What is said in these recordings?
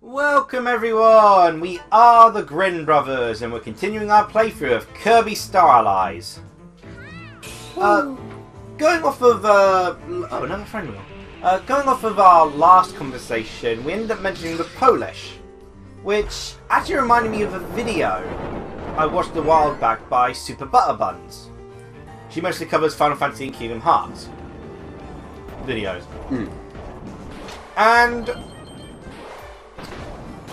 Welcome everyone! We are the Grin brothers and we're continuing our playthrough of Kirby Star Allies. Going off of another friend wheel. Going off of our last conversation, we ended up mentioning the Polish, which actually reminded me of a video I watched a while back by Super Butterbuns. She mostly covers Final Fantasy and Kingdom Hearts videos. And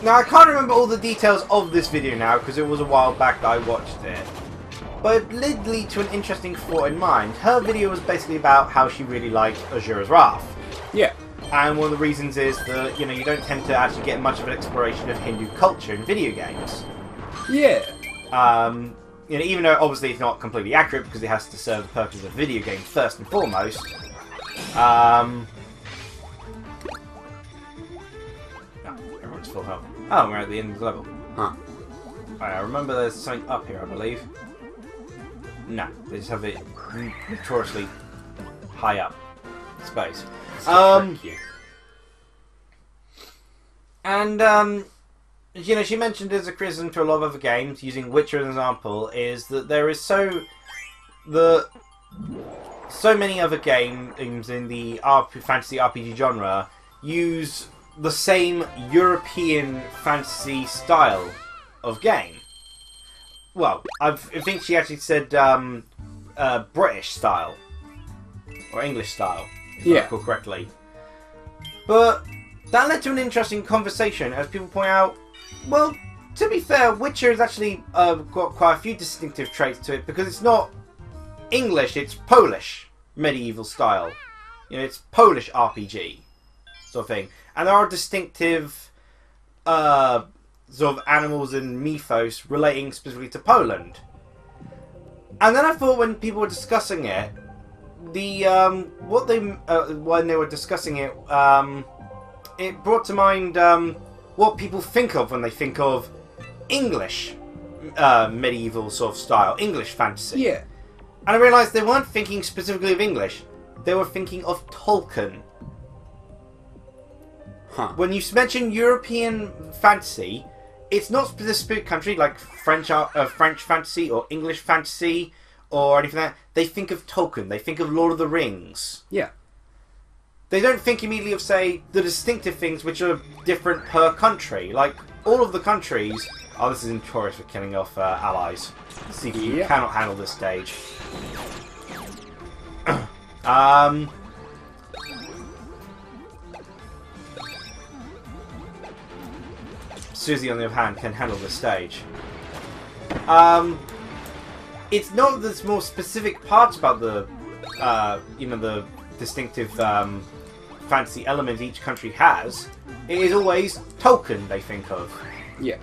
now, I can't remember all the details of this video now, because it was a while back that I watched it. But it did lead to an interesting thought in mind. Her video was basically about how she really liked Azura's Wrath. Yeah. And one of the reasons is that, you don't tend to actually get much of an exploration of Hindu culture in video games. Yeah. Even though obviously it's not completely accurate, because it has to serve the purpose of video games first and foremost. Everyone's full health. Oh, we're at the end of the level. Huh. I remember there's something up here, I believe. No, they just have it notoriously high up space. And she mentioned as a criticism to a lot of other games, using Witcher as an example, is that there is so many other games in the fantasy RPG genre use the same European fantasy style of game. Well, I think she actually said British style or English style, if I recall correctly. But that led to an interesting conversation, as people point out. Well, to be fair, Witcher has actually got quite a few distinctive traits to it, because it's not English; it's Polish medieval style. It's Polish RPG sort of thing. And there are distinctive sort of animals and mythos relating specifically to Poland. And then I thought, when people were discussing it, when they were discussing it, it brought to mind what people think of when they think of English medieval sort of style, English fantasy. Yeah. And I realised they weren't thinking specifically of English; they were thinking of Tolkien. Huh. When you mention European fantasy, it's not a specific country like French fantasy or English fantasy or anything like that. They think of Tolkien. They think of Lord of the Rings. Yeah. They don't think immediately of, say, the distinctive things which are different per country. Like, all of the countries... Oh, this is notorious for killing off allies. CPU cannot handle this stage. Susie, on the other hand, can handle this stage. It's not that there's more specific parts about the, the distinctive fantasy element each country has. It is always Tolkien they think of. Yeah.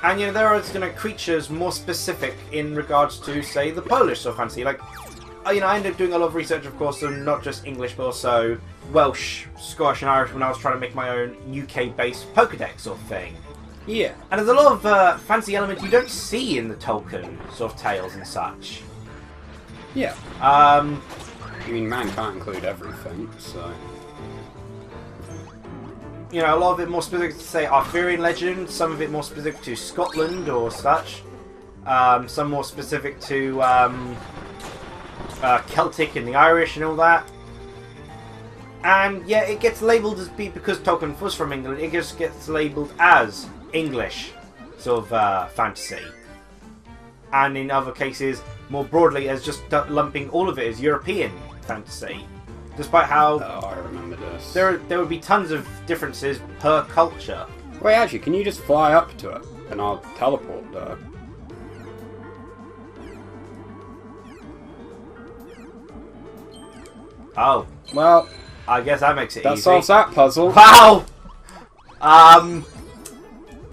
And there are creatures more specific in regards to, say, the Polish sort of fantasy. Like, I ended up doing a lot of research, of course, on not just English, but also Welsh, Scottish, and Irish when I was trying to make my own UK-based Pokédex sort of thing. Yeah. And there's a lot of fantasy elements you don't see in the Tolkien sort of tales and such. Yeah. I mean, man can't include everything, so... A lot of it more specific to, say, Arthurian legend, some of it more specific to Scotland or such. Some more specific to Celtic and the Irish and all that. And yeah, it gets labelled as because Tolkien was from England, it just gets labelled as English sort of fantasy. And in other cases, more broadly, as just lumping all of it as European fantasy. Despite how... Oh, I remember this. There would be tons of differences per culture. Wait, actually, can you just fly up to it? And I'll teleport there. Oh. Well... I guess that makes it easy. That solves that puzzle. Wow!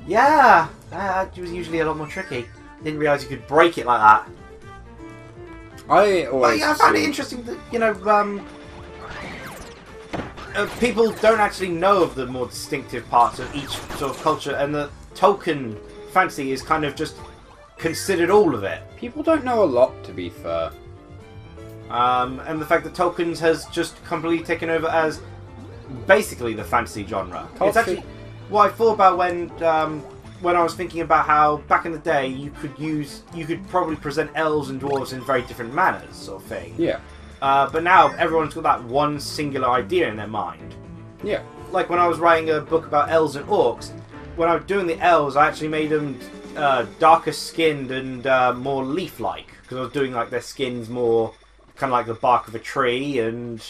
Yeah. That was usually a lot more tricky. Didn't realise you could break it like that. I found it interesting that, people don't actually know of the more distinctive parts of each sort of culture, and that Tolkien fantasy is kind of just considered all of it. People don't know a lot, to be fair. And the fact that Tolkien has just completely taken over as basically the fantasy genre. It's actually what I thought about when I was thinking about how back in the day you could probably present elves and dwarves in very different manners, sort of thing. Yeah. But now everyone's got that one singular idea in their mind. Yeah. Like when I was writing a book about elves and orcs, when I was doing the elves, I actually made them darker skinned and more leaf-like, because I was doing like their skins more kind of like the bark of a tree. And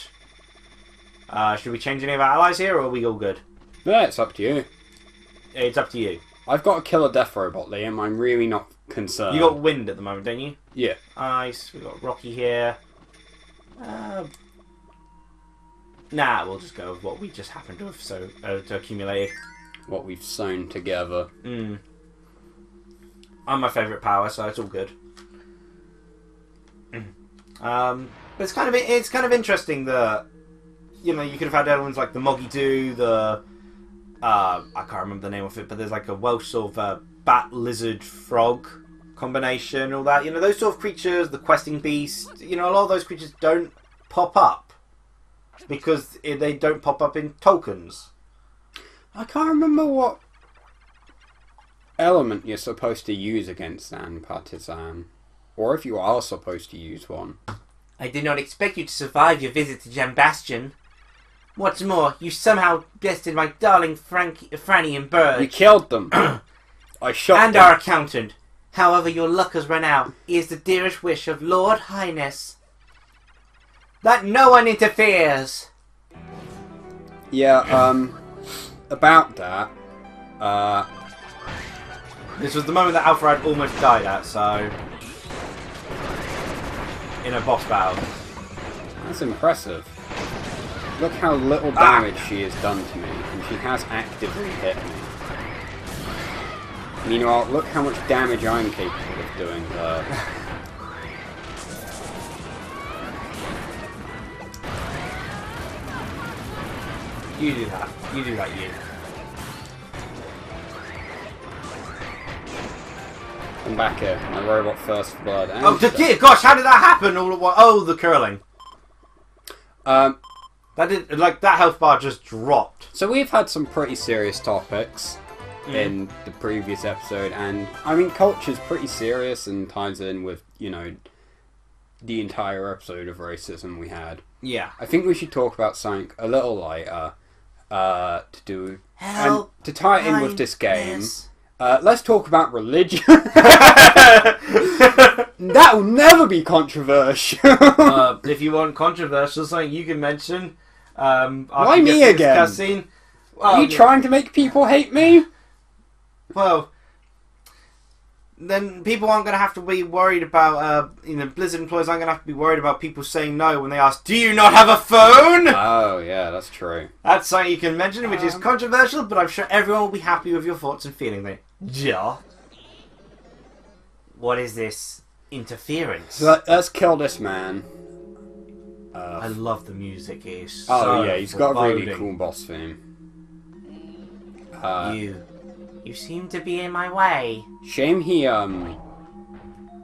should we change any of our allies here, or are we all good? Yeah, it's up to you. It's up to you. I've got a killer death robot, Liam. I'm really not concerned. You got wind at the moment, don't you? Yeah. Ice. We got Rocky here. Nah, we'll just go with what we just happened to have to accumulate. What we've sewn together. I'm my favourite power, so it's all good. But it's kind of interesting that you could have had elements like the Moggy Doo, the I can't remember the name of it, but there's like a Welsh sort of bat lizard frog combination, all that. Those sort of creatures, the questing beast. A lot of those creatures don't pop up because they don't pop up in tokens. I can't remember what element you're supposed to use against an partisan, or if you are supposed to use one. I did not expect you to survive your visit to Jambastion. What's more, you somehow bested my darling Franny and Bird. You killed them. I shot them. And our accountant. However, your luck has run out. It is the dearest wish of Lord Highness that no one interferes. Yeah, about that, this was the moment that Alfred almost died at, so in a boss battle. That's impressive. Look how little damage she has done to me, and she has actively hit me. Meanwhile, look how much damage I'm capable of doing there. You do that. You do that, you. Come back here. My robot first blood. Oh, dear gosh, how did that happen all at once? Oh, the curling. That did, like, that health bar just dropped. So we've had some pretty serious topics in the previous episode, and I mean, culture's pretty serious and ties in with, the entire episode of racism we had. Yeah. I think we should talk about something a little lighter to do, and to tie it in with this game. Let's talk about religion. That will never be controversial. If you want controversial, something you can mention. Why me again? Cutscene. Are you trying to make people hate me? Well, then people aren't going to have to be worried about, Blizzard employees aren't going to have to be worried about people saying no when they ask, do you not have a phone? Oh, yeah, that's true. That's something you can mention, which is controversial, but I'm sure everyone will be happy with your thoughts and feelings there. Yeah. What is this interference? So let's kill this man. I love the music. It's he's got a really cool boss theme. You seem to be in my way. Shame he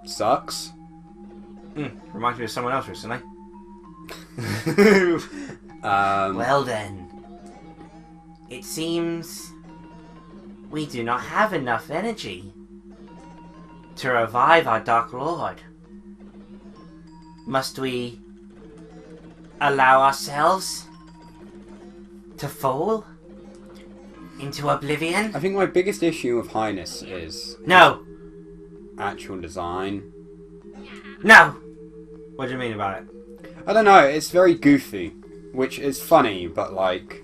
sucks. Reminds me of someone else recently. Well then, it seems we do not have enough energy to revive our Dark Lord. Must we allow ourselves to fall into oblivion? I think my biggest issue with Highness is no actual design. No. What do you mean about it? I don't know. It's very goofy, which is funny, but like.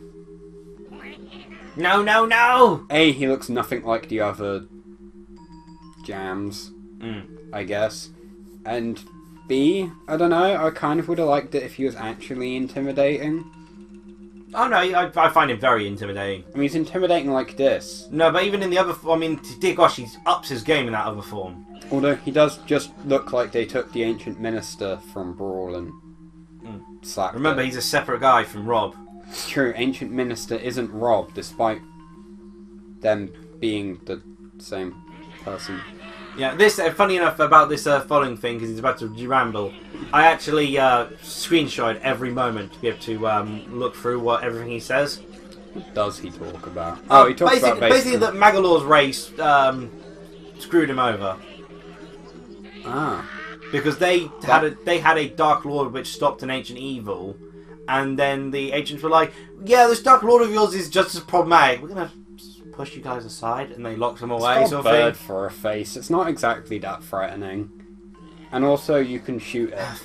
No! He looks nothing like the other jams, I guess. And B, I don't know, I kind of would have liked it if he was actually intimidating. Oh no, I find him very intimidating. I mean, he's intimidating like this. No, but even in the other form, I mean, dear gosh, he ups his game in that other form. Although he does just look like they took the Ancient Minister from Brawl and slapped Remember, he's a separate guy from Rob. It's true, Ancient Minister isn't Rob, despite them being the same person. Yeah, this funny enough about this following thing, because he's about to ramble. I actually screenshot every moment to be able to look through what everything he says. What does he talk about? Oh, he talks about basically that Magalor's race screwed him over. Ah. Because they had a Dark Lord which stopped an ancient evil, and then the ancients were like, "Yeah, this Dark Lord of yours is just as problematic. We're gonna push you guys aside," and they locked them away. It's got a bird for a face. It's not exactly that threatening, and also you can shoot it.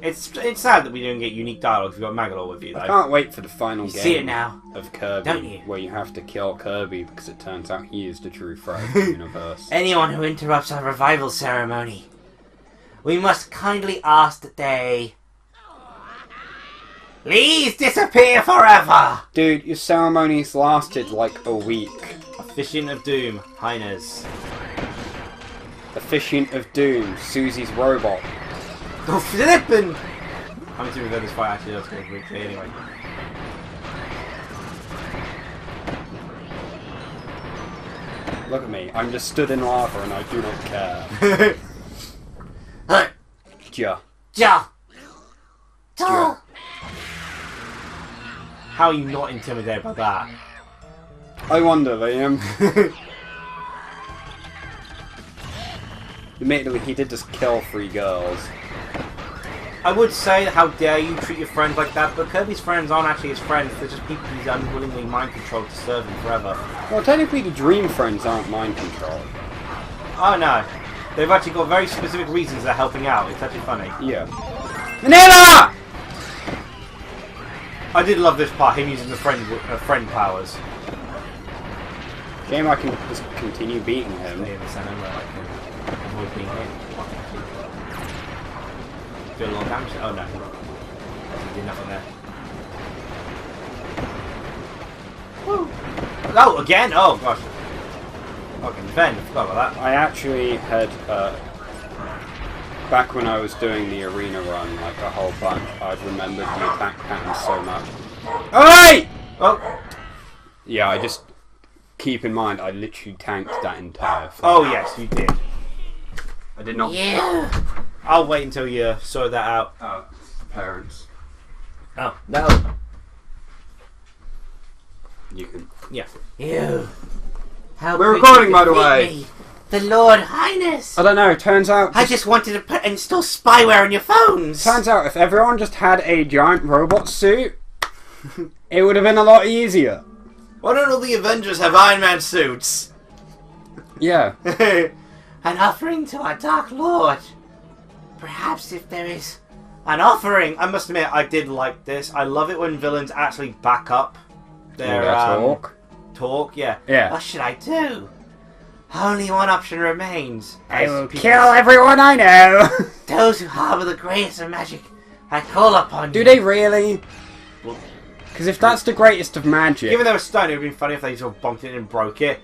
It's sad that we don't get unique dialogue if you've got Magalor with you, though. I can't wait for the final game see it now, of Kirby, don't you? where you have to kill Kirby because it turns out he is the true threat of the universe. Anyone who interrupts our revival ceremony, we must kindly ask that they please disappear forever! Dude, your ceremonies lasted like a week. Officiant of Doom, Highness. Officiant of Doom, Susie's robot. Oh, flippin'! I'm assuming that this fight actually does go quickly anyway. Look at me, I'm just stood in lava and I do not care. Ja. Ja! Ja! How are you not intimidated by that? I wonder, Liam. Admittedly, he did just kill 3 girls. I would say, how dare you treat your friends like that, but Kirby's friends aren't actually his friends, they're just people he's unwillingly mind-controlled to serve him forever. Well, technically the Dream Friends aren't mind-controlled. Oh no. They've actually got very specific reasons they're helping out, it's actually funny. Yeah. Manila! I did love this part, him using the friend powers. Shame I can just continue beating him. Stay in the center where I can avoid being hit. Do a lot of damage? Oh no. Did nothing there. Woo! Oh, again? Oh gosh. Fucking Ben, I forgot about that. I actually had, back when I was doing the arena run, like a whole bunch, I'd remembered the attack patterns so much. Alright! Oh! Yeah, I just keep in mind, I literally tanked that entire thing. Oh yes, you did. I did not. Yeah! I'll wait until you sort that out. Oh, parents. Oh, no. You can. Yeah. Ew. How We're could recording, you by the defeat way. me? The Lord Highness! I don't know, turns out... I just wanted to install spyware on your phones! Turns out if everyone just had a giant robot suit, it would have been a lot easier. Why don't all the Avengers have Iron Man suits? Yeah. An offering to our Dark Lord. Perhaps if there is an offering. I must admit, I did like this. I love it when villains actually back up their talk. Yeah. What should I do? Only one option remains. I will kill everyone I know. Those who harbour the greatest of magic, I call upon you. Do they really? Because if that's the greatest of magic... Given they were stone, it would have been funny if they sort of bonked it and broke it.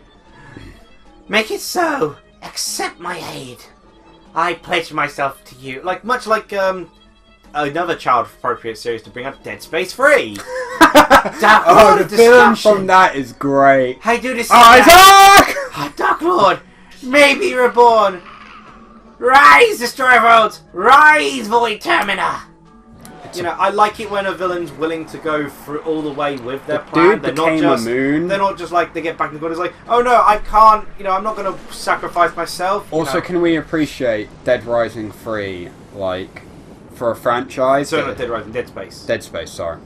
Make it so. Accept my aid. I pledge myself to you. Much like another child-appropriate series to bring up Dead Space 3. Dark Lord the of film Destruction. from that is great. I do this. Isaac! Dark Lord, may be reborn. Rise, Destroyer of Worlds. Rise, Void Termina. You know, I like it when a villain's willing to go through all the way with their plan. Dude became a moon. They're not just like they get back in the corner. It's like, oh no, I can't. You know, I'm not going to sacrifice myself. Also, can we appreciate Dead Rising 3, like, for a franchise? So not Dead Rising, Dead Space. Dead Space, sorry.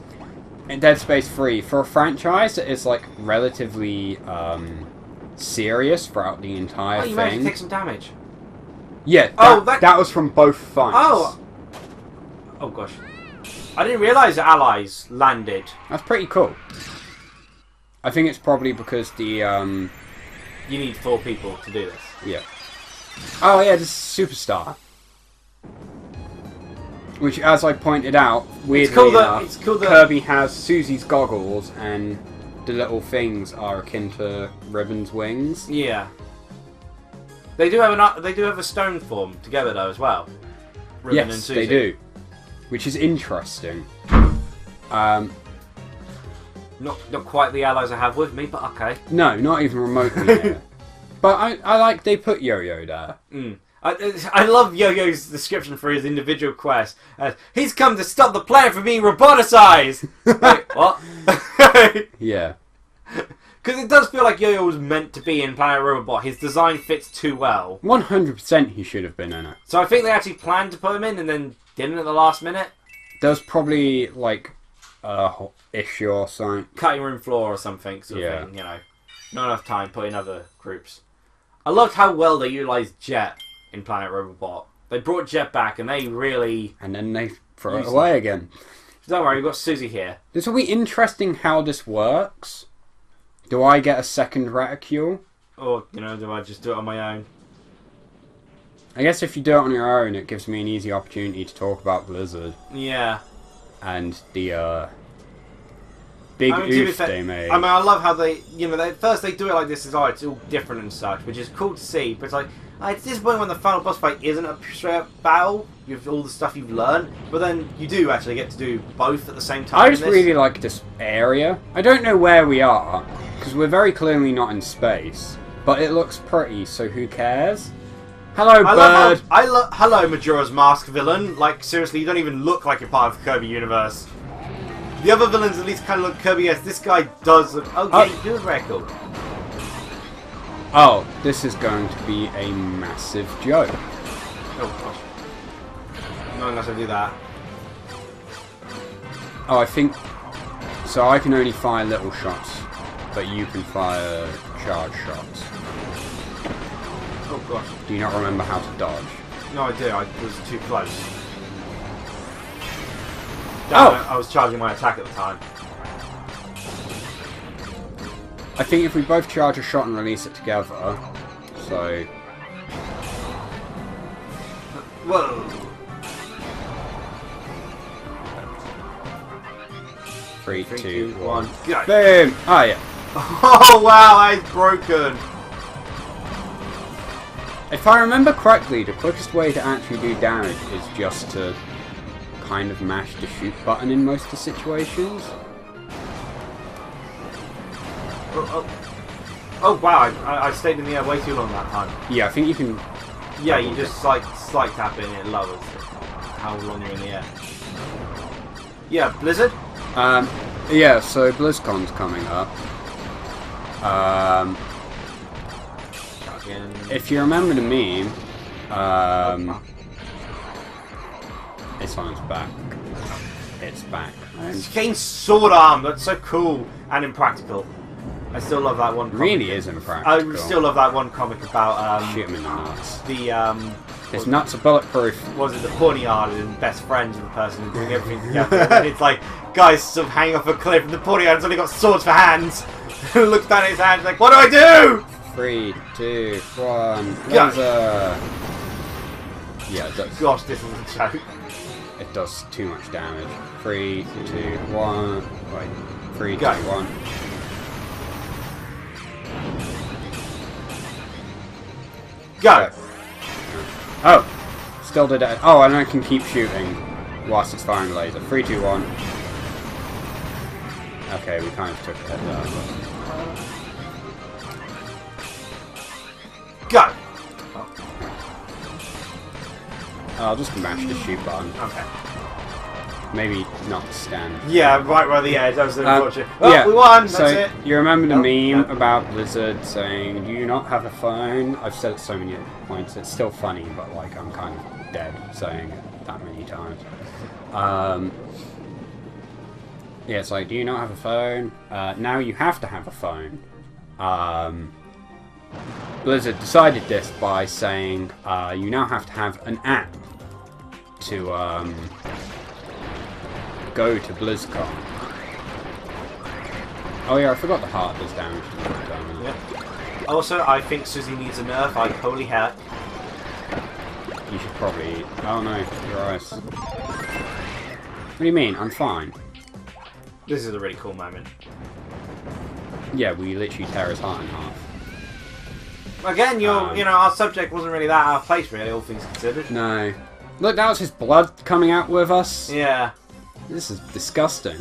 In Dead Space 3, for a franchise that is, like, relatively serious throughout the entire thing. thing. Managed to take some damage. Yeah, that was from both fights. Oh gosh. I didn't realise the allies landed. That's pretty cool. I think it's probably because the You need 4 people to do this. Yeah. Oh yeah, this is Superstar. Which, as I pointed out, weirdly enough, Kirby has Susie's goggles, and the little things are akin to Ribbon's wings. Yeah. They do have a stone form together though as well. Ribbon and Susie. They do. Which is interesting. Not quite the allies I have with me, but okay. No, not even remotely there. But I like they put Yo-Yo there. I love Yo-Yo's description for his individual quest. He's come to stop the planet from being roboticized! Wait, what? Yeah. Because it does feel like Yo-Yo was meant to be in Planet Robobot. His design fits too well. 100% he should have been in it. So I think they actually planned to put him in and then didn't at the last minute. There's probably, like, a issue or something. Cutting room floor or something, sort of thing, you know. Not enough time, put in other groups. I loved how well they utilised Jet in Planet Robobot. They brought Jet back and they really... And then they throw it away again. Don't worry, we've got Susie here. This will be interesting how this works. Do I get a second reticule? Or, you know, do I just do it on my own? I guess if you do it on your own, it gives me an easy opportunity to talk about Blizzard. Yeah. And the, big oof they made. I mean, I love how they, you know, first they do it like this, it's all different and such, which is cool to see, but it's like, it's disappointing when the final boss fight isn't a straight up battle with all the stuff you've learned, but then you do actually get to do both at the same time. I just really like this area. I don't know where we are, because we're very clearly not in space, but it looks pretty, so who cares? Hello, bird! Hello, Majora's Mask villain. Like, seriously, you don't even look like you're part of the Kirby universe. The other villains at least kind of look Kirby-esque. This guy does look... Oh, yeah, he does very cool. Oh, this is going to be a massive joke. Oh, gosh. Not unless I do that. Oh, I think... So I can only fire little shots, but you can fire charge shots. Oh, gosh. Do you not remember how to dodge? No, I do. I was too close. Oh! I was charging my attack at the time. I think if we both charge a shot and release it together, so... Whoa! 3, 2, 1, go! Boom! Oh, yeah. Oh, wow, that is broken! If I remember correctly, the quickest way to actually do damage is just to kind of mash the shoot button in most of the situations. Oh wow, I stayed in the air way too long that time. Yeah, I think you can... Yeah, you just like slight tap in and it lowers how long you're in the air. Yeah, Blizzard? Yeah, so BlizzCon's coming up. If you remember the meme, this one's back. It's back. It's getting sword arm, that's so cool and impractical. I still love that one comic. Really is impractical. I still love that one comic about shoot him in the nuts. His nuts are bulletproof. Was it the Pawniard and best friends of the person and doing everything together? And it's like guys sort of hanging off a cliff and the Pawniard's only got swords for hands. Looks down at his hands like, what do I do? 3, 2, 1, laser! Yeah, it does. Gosh, this is a joke. It does too much damage. 3, 2, 1. Wait. 3, 2, Go. 1. Go! Oh! Still did it. Oh, and I can keep shooting whilst it's firing laser. 3, 2, 1. Okay, we kind of took it there. Go! I'll just mash the shoot button. Okay. Maybe not stand. Yeah, right where the edge. That was unfortunate. Well, yeah, we won. That's so it. You remember the meme about Blizzard saying, "Do you not have a phone?" I've said it so many points. It's still funny, but like I'm kind of dead saying it that many times. Yeah, it's like, do you not have a phone? Now you have to have a phone. Blizzard decided this by saying you now have to have an app to go to BlizzCon. Oh yeah, I forgot the heart does damage to BlizzCon. Yeah. Also, I think Susie needs a nerf. Like, holy heck. You should probably... Oh no, your eyes. What do you mean? I'm fine. This is a really cool moment. Yeah, we literally tear his heart in half. Again, you know, our subject wasn't really that out of place, really, all things considered. No. Look, that was his blood coming out with us. Yeah. This is disgusting.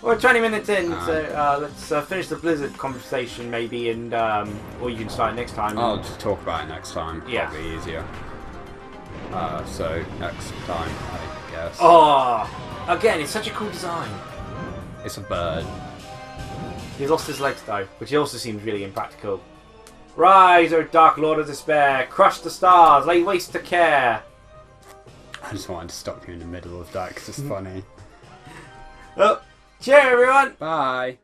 We're 20 minutes in, so let's finish the Blizzard conversation maybe, and or you can start next time. I'll just talk about it next time. Yeah. Probably easier. So next time, I guess. Oh, again, it's such a cool design. It's a bird. He's lost his legs though, which also seems really impractical. Rise, O Dark Lord of Despair! Crush the stars, lay waste to care! I just wanted to stop you in the middle of that because it's funny. Oh, cheer everyone! Bye!